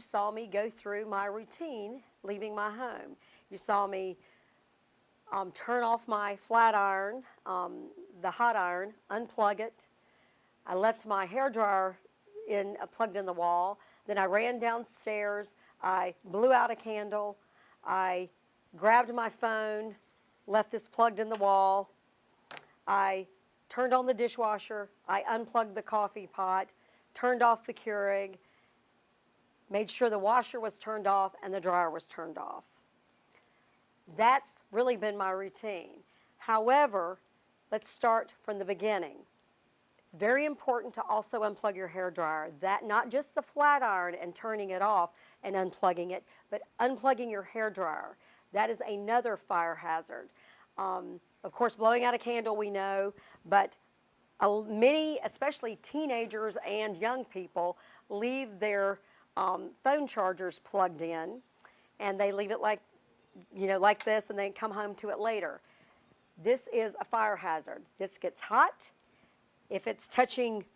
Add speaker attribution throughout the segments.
Speaker 1: saw me go through my routine leaving my home. You saw me turn off my flat iron, the hot iron, unplug it. I left my hair dryer plugged in the wall. Then I ran downstairs. I blew out a candle. I grabbed my phone, left this plugged in the wall. I turned on the dishwasher. I unplugged the coffee pot, turned off the Keurig, made sure the washer was turned off and the dryer was turned off. That's really been my routine. However, let's start from the beginning. It's very important to also unplug your hair dryer. That not just the flat iron and turning it off and unplugging it, but unplugging your hair dryer. That is another fire hazard. Of course, blowing out a candle we know, but many, especially teenagers and young people, leave their phone chargers plugged in, and they leave it like this, and then come home to it later. This is a fire hazard. This gets hot. If it's touching,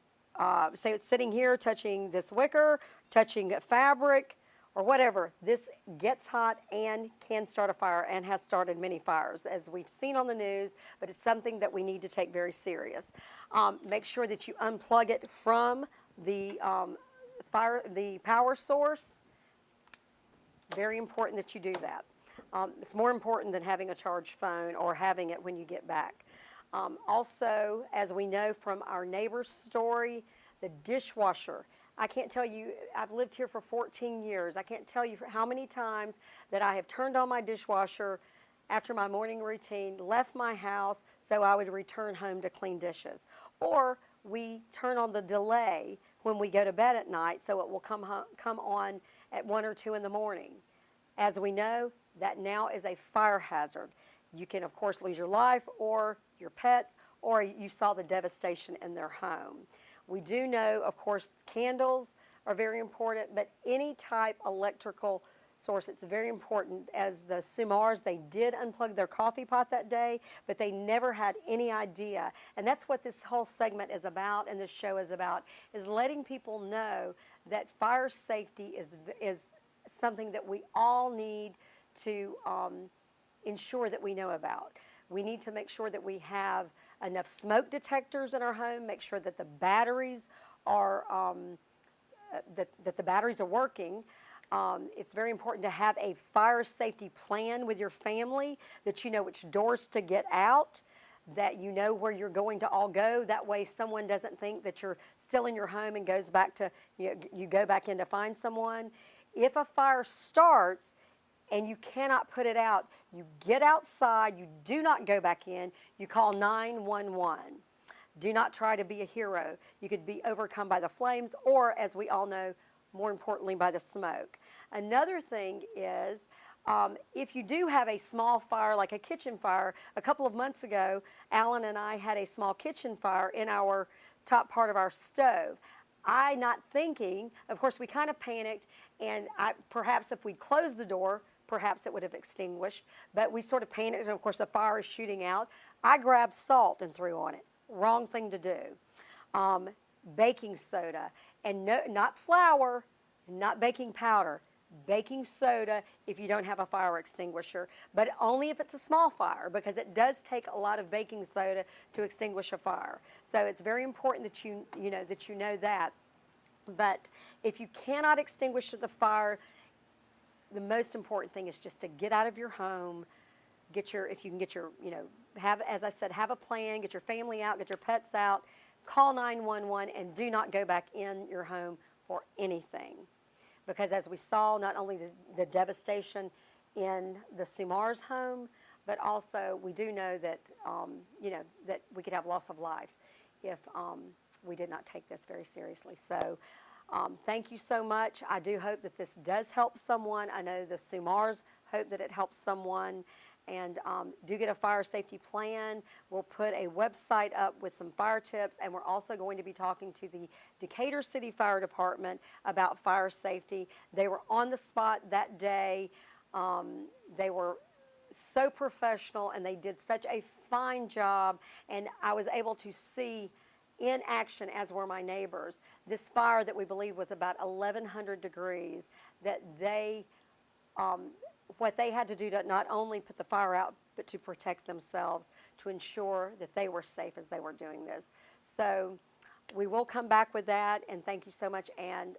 Speaker 1: say it's sitting here, touching this wicker, touching fabric, or whatever, this gets hot and can start a fire and has started many fires, as we've seen on the news, but it's something that we need to take very serious. Make sure that you unplug it from the power source. Very important that you do that. It's more important than having a charged phone or having it when you get back. Also, as we know from our neighbor's story, the dishwasher. I can't tell you, I've lived here for 14 years. I can't tell you how many times that I have turned on my dishwasher after my morning routine, left my house so I would return home to clean dishes. Or we turn on the delay when we go to bed at night so it will come on at 1 or 2 in the morning. As we know, that now is a fire hazard. You can, of course, lose your life or your pets, or you saw the devastation in their home. We do know, of course, candles are very important, but any type electrical source, it's very important. As the Sumars, they did unplug their coffee pot that day, but they never had any idea. And that's what this whole segment is about and this show is about, is letting people know that fire safety is something that we all need to ensure that we know about. We need to make sure that we have enough smoke detectors in our home, make sure that the batteries are that the batteries are working. It's very important to have a fire safety plan with your family, that you know which doors to get out, that you know where you're going to all go. That way someone doesn't think that you're still in your home and goes back to, you go back in to find someone. If a fire starts and you cannot put it out, you get outside, you do not go back in, you call 911. Do not try to be a hero. You could be overcome by the flames or, as we all know, more importantly, by the smoke. Another thing is, if you do have a small fire, like a kitchen fire, a couple of months ago, Alan and I had a small kitchen fire in our top part of our stove. I, not thinking, of course, we kind of panicked, and perhaps if we'd closed the door, perhaps it would have extinguished, but we sort of panicked, and of course the fire is shooting out. I grabbed salt and threw on it. Wrong thing to do. Baking soda, and not flour, not baking powder, baking soda if you don't have a fire extinguisher, but only if it's a small fire, because it does take a lot of baking soda to extinguish a fire. So it's very important that you know that. But if you cannot extinguish the fire, the most important thing is just to get out of your home, if you can get your, as I said, have a plan, get your family out, get your pets out, call 911, and do not go back in your home for anything. Because as we saw, not only the devastation in the Sumars home, but also we do know that, that we could have loss of life if we did not take this very seriously. So thank you so much. I do hope that this does help someone. I know the Sumars hope that it helps someone. And do get a fire safety plan. We'll put a website up with some fire tips, and we're also going to be talking to the Decatur City Fire Department about fire safety. They were on the spot that day. They were so professional, and they did such a fine job, and I was able to see in action, as were my neighbors. This fire that we believe was about 1,100 degrees, that what they had to do to not only put the fire out, but to protect themselves, to ensure that they were safe as they were doing this. So we will come back with that, and thank you so much. And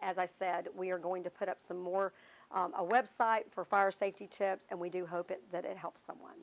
Speaker 1: as I said, we are going to put up some more, a website for fire safety tips, and we do hope that it helps someone.